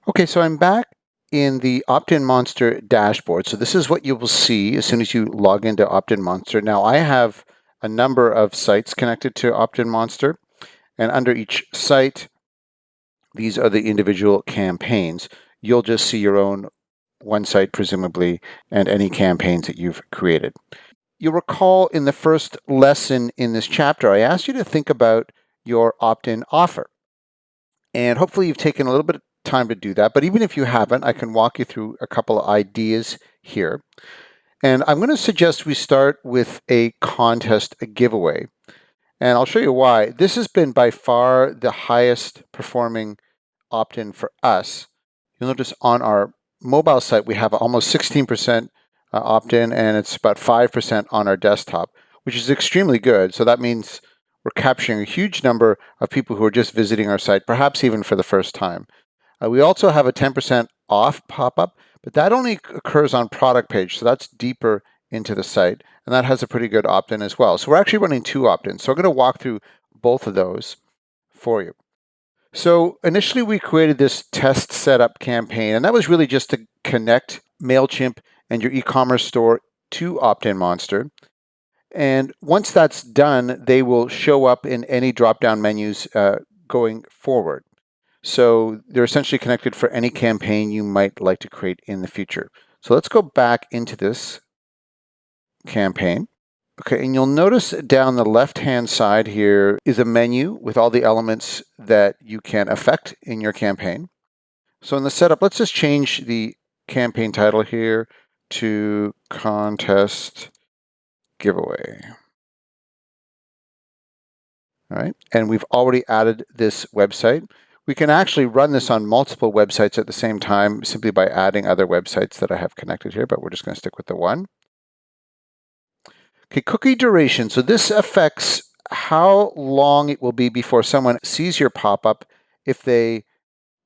Okay, so I'm back in the Opt-in Monster dashboard. So this is what you will see as soon as you log into Opt-in Monster. Now I have a number of sites connected to Opt-in Monster, and under each site, these are the individual campaigns. You'll just see your own one site, presumably, and any campaigns that you've created. You'll recall in the first lesson in this chapter, I asked you to think about your opt-in offer. And hopefully you've taken a little bit of time to do that. But even if you haven't, I can walk you through a couple of ideas here. And I'm going to suggest we start with a contest, a giveaway. And I'll show you why. This has been by far the highest performing opt-in for us. You'll notice on our mobile site, we have almost 16% opt-in, and it's about 5% on our desktop, which is extremely good. So that means we're capturing a huge number of people who are just visiting our site, perhaps even for the first time. We also have a 10% off pop-up, but that only occurs on product page, so that's deeper into the site, and that has a pretty good opt-in as well. So we're actually running two opt-ins. So I'm going to walk through both of those for you. So initially we created this test setup campaign, and that was really just to connect MailChimp and your e-commerce store to Opt-in Monster. And once that's done, they will show up in any drop-down menus going forward. So they're essentially connected for any campaign you might like to create in the future. So let's go back into this campaign. Okay, and you'll notice down the left-hand side here is a menu with all the elements that you can affect in your campaign. So in the setup, let's just change the campaign title here to Contest Giveaway. All right, and we've already added this website. We can actually run this on multiple websites at the same time simply by adding other websites that I have connected here, but we're just going to stick with the one. Okay, cookie duration. So this affects how long it will be before someone sees your pop-up if they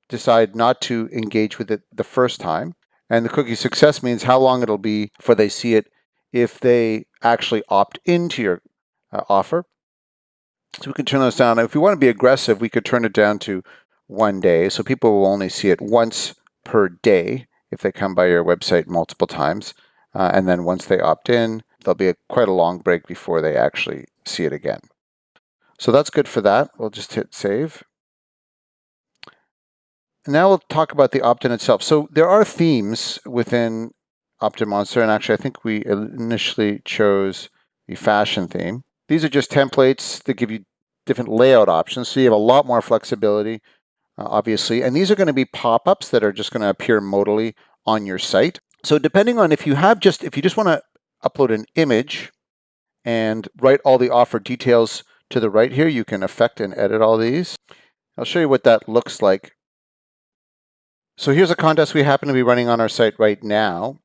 decide not to engage with it the first time. And the cookie success means how long it'll be before they see it if they actually opt into your offer. So we can turn those down. If we want to be aggressive, we could turn it down to 1 day. So people will only see it once per day if they come by your website multiple times. And then once they opt in, there'll be quite a long break before they actually see it again. So that's good for that. We'll just hit save. And now we'll talk about the opt-in itself. So there are themes within Opt-in Monster, and actually I think we initially chose the fashion theme. These are just templates that give you different layout options, so you have a lot more flexibility, obviously. And these are going to be pop-ups that are just going to appear modally on your site. So depending on if you just want to upload an image and write all the offer details to the right here, you can affect and edit all these. I'll show you what that looks like. So here's a contest we happen to be running on our site right now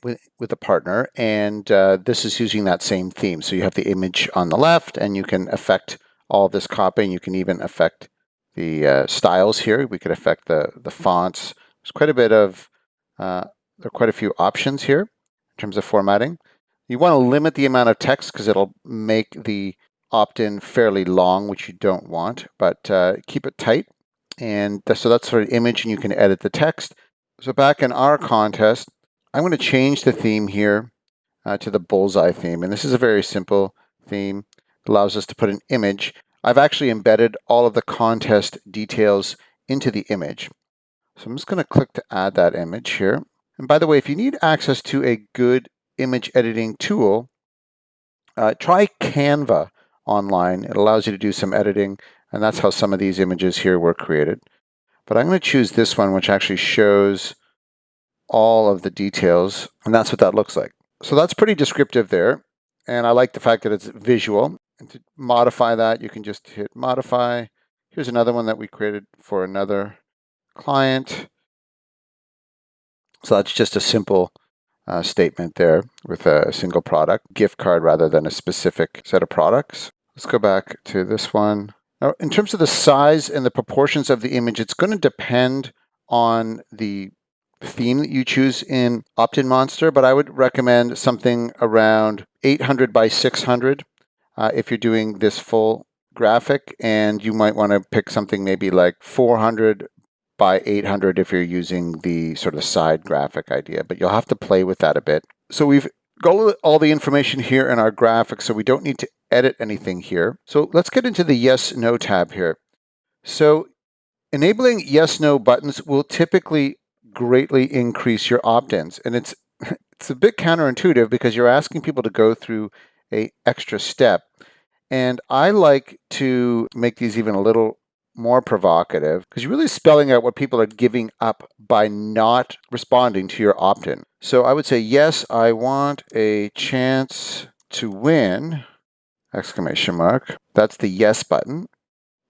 with a partner, and this is using that same theme. So you have the image on the left, and you can affect all of this copy, and you can even affect the styles here. We could affect the fonts. There's quite a bit of, there are quite a few options here in terms of formatting. You want to limit the amount of text because it'll make the opt-in fairly long, which you don't want, but keep it tight. And so that's for an image, and you can edit the text. So back in our contest, I'm going to change the theme here to the bullseye theme. And this is a very simple theme. It allows us to put an image. I've actually embedded all of the contest details into the image. So I'm just going to click to add that image here. And by the way, if you need access to a good image editing tool, try Canva online. It allows you to do some editing, and that's how some of these images here were created. But I'm going to choose this one, which actually shows all of the details, and that's what that looks like. So that's pretty descriptive there, and I like the fact that it's visual. And to modify that, you can just hit modify. Here's another one that we created for another client. So that's just a simple statement there with a single product, gift card rather than a specific set of products. Let's go back to this one. Now, in terms of the size and the proportions of the image, it's going to depend on the theme that you choose in Opt-in Monster, but I would recommend something around 800 by 600 if you're doing this full graphic, and you might want to pick something maybe like 400 by 800 if you're using the sort of side graphic idea, but you'll have to play with that a bit. So we've got all the information here in our graphic, so we don't need to edit anything here. So let's get into the yes, no tab here. So enabling yes, no buttons will typically greatly increase your opt-ins. And it's a bit counterintuitive because you're asking people to go through an extra step. And I like to make these even a little more provocative because you're really spelling out what people are giving up by not responding to your opt-in. So I would say, yes, I want a chance to win, exclamation mark. That's the yes button.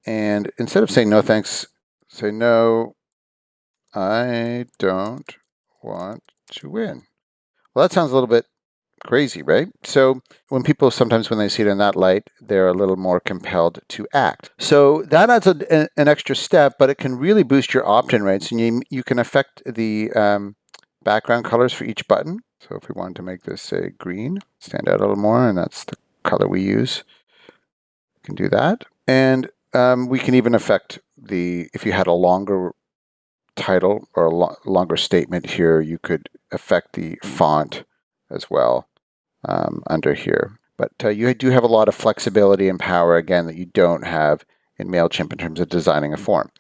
And instead of saying no thanks, say no, I don't want to win. Well, that sounds a little bit crazy, right? So when people sometimes when they see it in that light, they're a little more compelled to act. So that adds an extra step, but it can really boost your opt-in rates, and you can affect the background colors for each button. So if we wanted to make this say green, stand out a little more, and that's the color we use, we can do that. And we can even affect if you had a longer title or a longer statement here, you could affect the font as well under here. But you do have a lot of flexibility and power, again, that you don't have in MailChimp in terms of designing a form.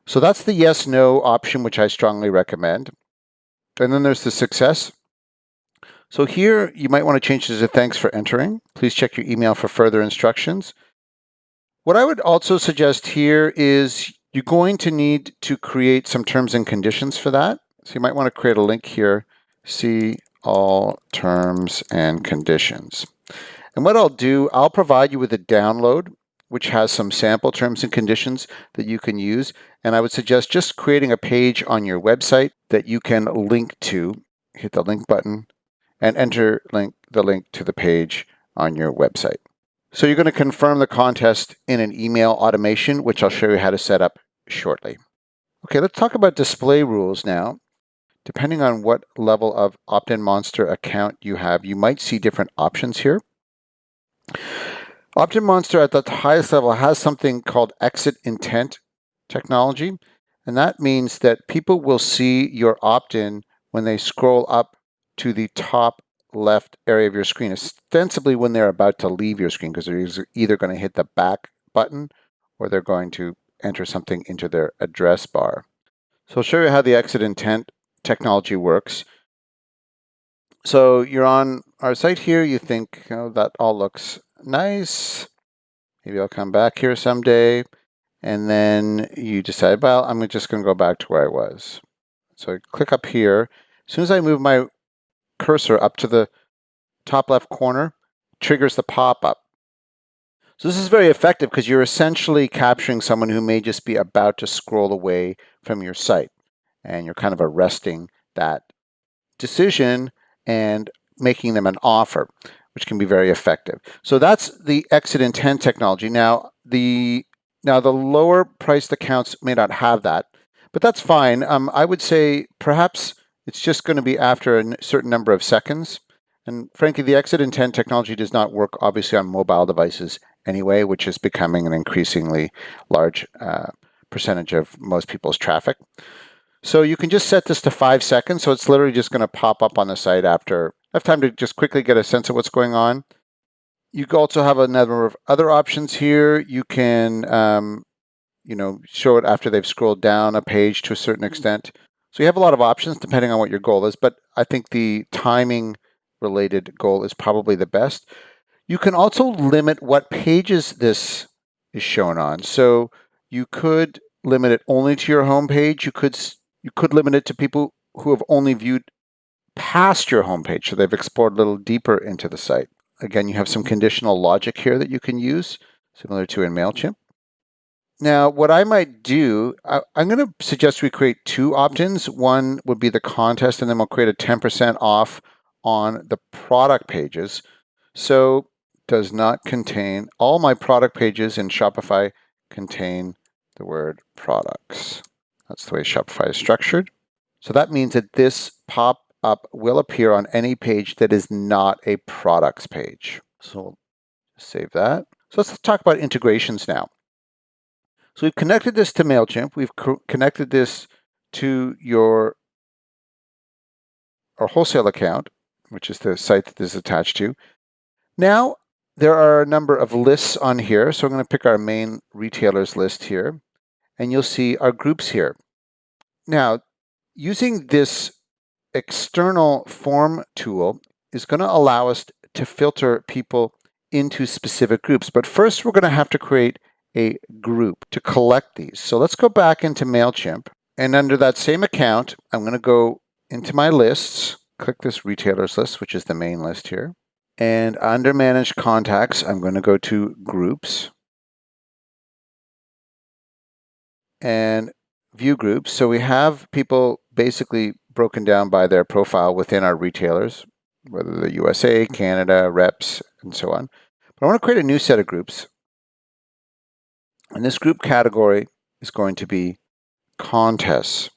So that's the yes, no option, which I strongly recommend. And then there's the success. So here you might want to change this to thanks for entering. Please check your email for further instructions. What I would also suggest here is you're going to need to create some terms and conditions for that. So you might want to create a link here, see all terms and conditions. And what I'll do, I'll provide you with a download, which has some sample terms and conditions that you can use. And I would suggest just creating a page on your website that you can link to. Hit the link button and enter the link to the page on your website. So you're going to confirm the contest in an email automation, which I'll show you how to set up shortly. Okay, let's talk about display rules now. Depending on what level of Opt-in Monster account you have, you might see different options here. Opt-in Monster at the highest level has something called exit intent technology, and that means that people will see your opt-in when they scroll up to the top left area of your screen, ostensibly when they're about to leave your screen, because they're either going to hit the back button or they're going to enter something into their address bar. So I'll show you how the exit intent technology works. So you're on our site here, you think, oh, that all looks nice. Maybe I'll come back here someday. And then you decide, well, I'm just going to go back to where I was. So I click up here. As soon as I move my cursor up to the top left corner, triggers the pop-up. So this is very effective because you're essentially capturing someone who may just be about to scroll away from your site. And you're kind of arresting that decision and making them an offer, which can be very effective. So that's the exit intent technology. Now the lower priced accounts may not have that, but that's fine. I would say perhaps it's just going to be after a certain number of seconds. And frankly, the exit intent technology does not work obviously on mobile devices anyway, which is becoming an increasingly large percentage of most people's traffic. So you can just set this to 5 seconds. So it's literally just going to pop up on the site after I have time to just quickly get a sense of what's going on. You also have a number of other options here. You can, show it after they've scrolled down a page to a certain extent. So you have a lot of options depending on what your goal is. But I think the timing related goal is probably the best. You can also limit what pages this is shown on. So you could limit it only to your home page. You could limit it to people who have only viewed past your homepage, so they've explored a little deeper into the site. Again, you have some conditional logic here that you can use, similar to in MailChimp. Now, what I might do, I'm going to suggest we create 2 opt-ins. One would be the contest, and then we'll create a 10% off on the product pages. So does not contain, all my product pages in Shopify contain the word products. That's the way Shopify is structured. So that means that this pop-up will appear on any page that is not a products page. So we'll save that. So let's talk about integrations now. So we've connected this to MailChimp. We've connected this to our wholesale account, which is the site that this is attached to. Now, there are a number of lists on here. So I'm going to pick our main retailers list here, and you'll see our groups here. Now, using this external form tool is going to allow us to filter people into specific groups. But first, we're going to have to create a group to collect these. So let's go back into MailChimp. And under that same account, I'm going to go into my lists, click this retailers list, which is the main list here. And under Manage Contacts, I'm going to go to Groups and View Groups. So we have people basically broken down by their profile within our retailers, whether they're USA, Canada, reps, and so on. But I want to create a new set of groups. And this group category is going to be contests.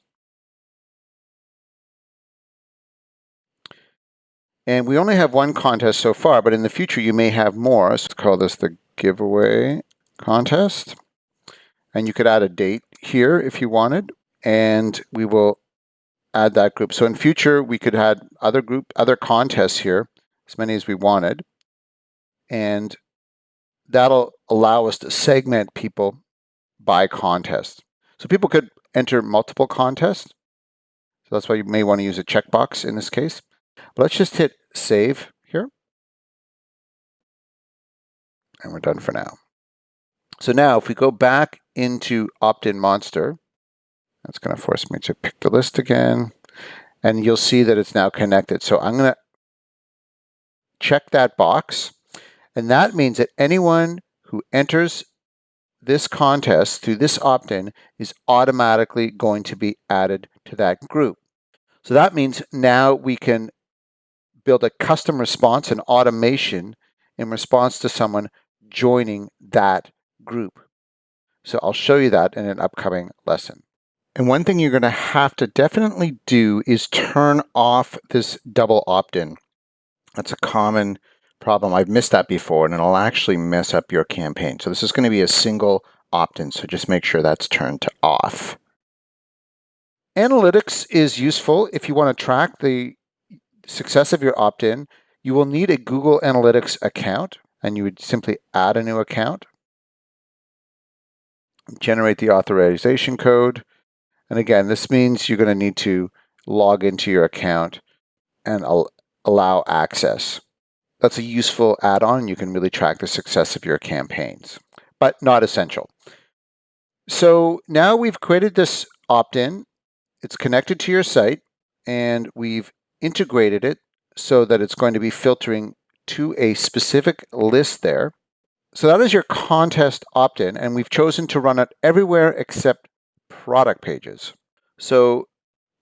And we only have one contest so far, but in the future you may have more. So let's call this the giveaway contest. And you could add a date here if you wanted, and we will add that group. So in future we could add other contests here, as many as we wanted. And that'll allow us to segment people by contest. So people could enter multiple contests. So that's why you may want to use a checkbox in this case. But let's just hit save here. And we're done for now. So now if we go back into Opt-in Monster, that's going to force me to pick the list again. And you'll see that it's now connected. So I'm going to check that box. And that means that anyone who enters this contest through this opt-in is automatically going to be added to that group. So that means now we can build a custom response and automation in response to someone joining that group. So I'll show you that in an upcoming lesson. And one thing you're going to have to definitely do is turn off this double opt-in. That's a common problem. I've missed that before, and it'll actually mess up your campaign. So this is going to be a single opt-in, so just make sure that's turned to off. Analytics is useful if you want to track the success of your opt-in. You will need a Google Analytics account, and you would simply add a new account, generate the authorization code. And again, this means you're going to need to log into your account and allow access. That's a useful add-on. You can really track the success of your campaigns, but not essential. So now we've created this opt-in. It's connected to your site, and we've integrated it so that it's going to be filtering to a specific list there. So that is your contest opt-in, and we've chosen to run it everywhere except product pages. So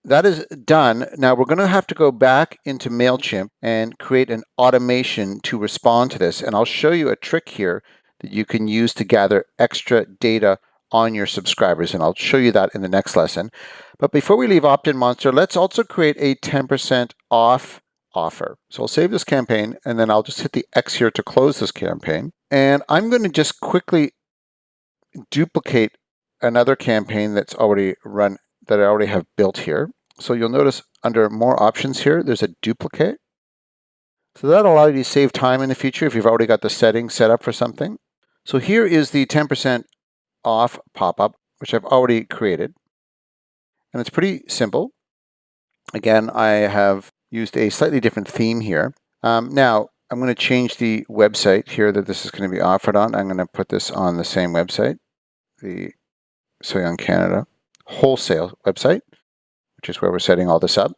that is done. Now we're going to have to go back into MailChimp and create an automation to respond to this. And I'll show you a trick here that you can use to gather extra data on your subscribers. And I'll show you that in the next lesson. But before we leave Opt-in Monster, let's also create a 10% off offer. So I'll save this campaign, and then I'll just hit the X here to close this campaign. And I'm going to just quickly duplicate another campaign that's already run, that I already have built here. So you'll notice under more options here, there's a duplicate. So that'll allow you to save time in the future if you've already got the settings set up for something. So here is the 10% off pop-up, which I've already created. And it's pretty simple. Again, I have used a slightly different theme here. Now, I'm going to change the website here that this is going to be offered on. I'm going to put this on the same website, the So Young Canada wholesale website, which is where we're setting all this up.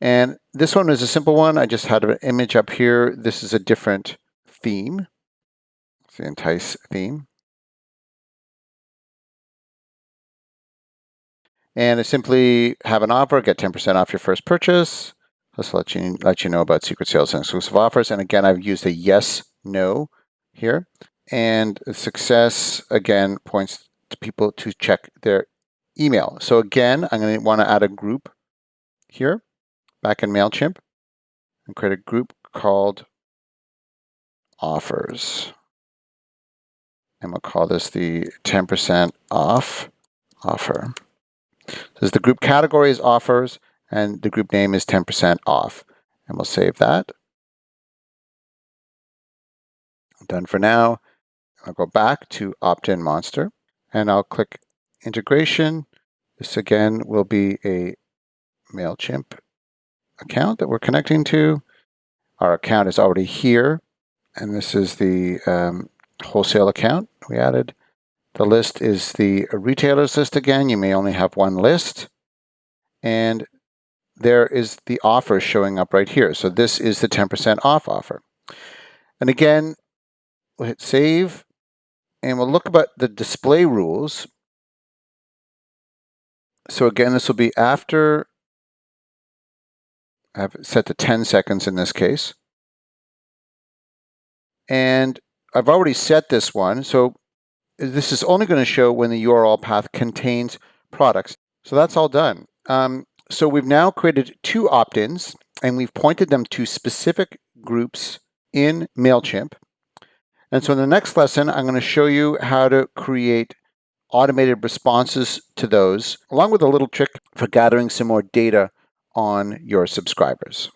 And this one is a simple one. I just had an image up here. This is a different theme. It's the Entice theme. And I simply have an offer, get 10% off your first purchase. Let's let you know about secret sales and exclusive offers. And again, I've used a yes, no here. And success, again, points to people to check their email. So again, I'm going to want to add a group here back in MailChimp and create a group called offers. and we'll call this the 10% off offer. So the group category is offers, and the group name is 10% off. And we'll save that. Done for now. I'll go back to Opt-in Monster, and I'll click Integration. This again will be a MailChimp account that we're connecting to. Our account is already here, and this is the wholesale account we added. The list is the retailers list again. You may only have one list. And there is the offer showing up right here. So this is the 10% off offer. And again, we'll hit save, and we'll look about the display rules. So again, this will be after, I have it set to 10 seconds in this case. And I've already set this one. So this is only going to show when the URL path contains products. So that's all done. So we've now created two opt-ins, and we've pointed them to specific groups in MailChimp. And so in the next lesson, I'm going to show you how to create automated responses to those, along with a little trick for gathering some more data on your subscribers.